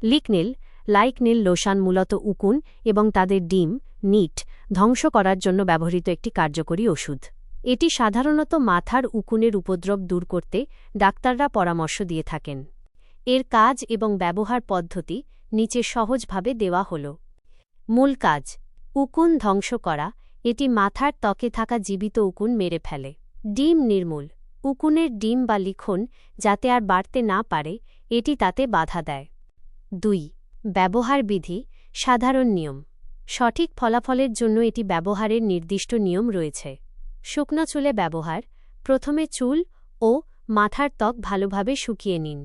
লিকনিল লাইকনিল lotion মূলত উকুন এবং তাদের ডিম নিট ধ্বংস করার জন্য ব্যবহৃত একটি কার্যকরী ওষুধ। এটি সাধারণত মাথার উকুনের উপদ্রব দূর করতে ডাক্তাররা পরামর্শ দিয়ে থাকেন। এর কাজ এবং ব্যবহার পদ্ধতি নিচে সহজভাবে দেওয়া হল। মূল কাজ: উকুন ধ্বংস করা। এটি মাথার ত্বকে থাকা জীবিত উকুন মেরে ফেলে। ডিম নির্মূল। উকুনের ডিম বা লিখন যাতে আর বাড়তে না পারে, এটি তাতে বাধা দেয়। 2. ব্যবহার বিধি। সাধারণ নিয়ম। সঠিক ফলাফলের জন্য এটি ব্যবহারের নির্দিষ্ট নিয়ম রয়েছে। শুকনো চুলে ব্যবহার। প্রথমে চুল ও মাথার ত্বক ভালোভাবে শুকিয়ে নিন।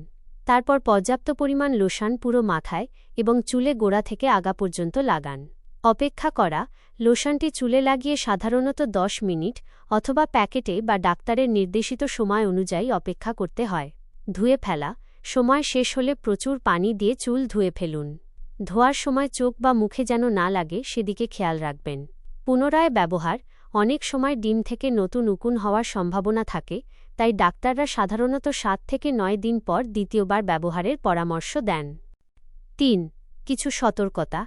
তারপর পর্যাপ্ত পরিমাণ লোশন পুরো মাথায় এবং চুলে গোড়া থেকে আগা পর্যন্ত লাগান। অপেক্ষা করা। লোশনটি চুলে লাগিয়ে সাধারণত 10 মিনিট অথবা প্যাকেটে বা ডাক্তারের নির্দেশিত সময় অনুযায়ী অপেক্ষা করতে হয়। ধুয়ে ফেলা। সময় শেষ হলে প্রচুর পানি দিয়ে চুল ধুয়ে ফেলুন। ধোয়ার সময় চোখ বা মুখে যেন না লাগে সেদিকে খেয়াল রাখবেন। পুনরায় ব্যবহার। অনেক সময় ডিম থেকে নতুন উকুন হওয়ার সম্ভাবনা থাকে, তাই ডাক্তাররা সাধারণত 7 থেকে 9 দিন পর দ্বিতীয়বার ব্যবহারের পরামর্শ দেন। 3. কিছু সতর্কতা।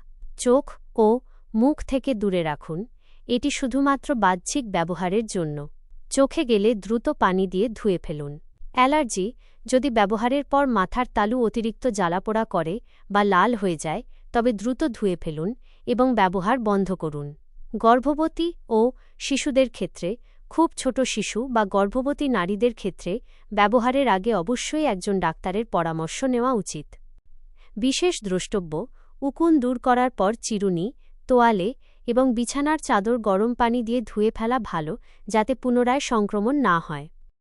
চোখ ও মুখ থেকে দূরে রাখুন। এটি শুধুমাত্র বাহ্যিক ব্যবহারের জন্য। চোখে গেলে দ্রুত পানি দিয়ে ধুয়ে ফেলুন। অ্যালার্জি। যদি ব্যবহারের পর মাথার তালু অতিরিক্ত জ্বালাপোড়া করে বা লাল হয়ে যায়, তবে দ্রুত ধুয়ে ফেলুন এবং ব্যবহার বন্ধ করুন। গর্ভবতী ও শিশুদের ক্ষেত্রে, খুব ছোট শিশু বা গর্ভবতী নারীদের ক্ষেত্রে ব্যবহারের আগে অবশ্যই একজন ডাক্তারের পরামর্শ নেওয়া উচিত। বিশেষ দ্রষ্টব্য: উকুন দূর করার পর চিরুনি, তোয়ালে এবং বিছানার চাদর গরম পানি দিয়ে ধুয়ে ফেলা ভালো, যাতে পুনরায় সংক্রমণ না হয়।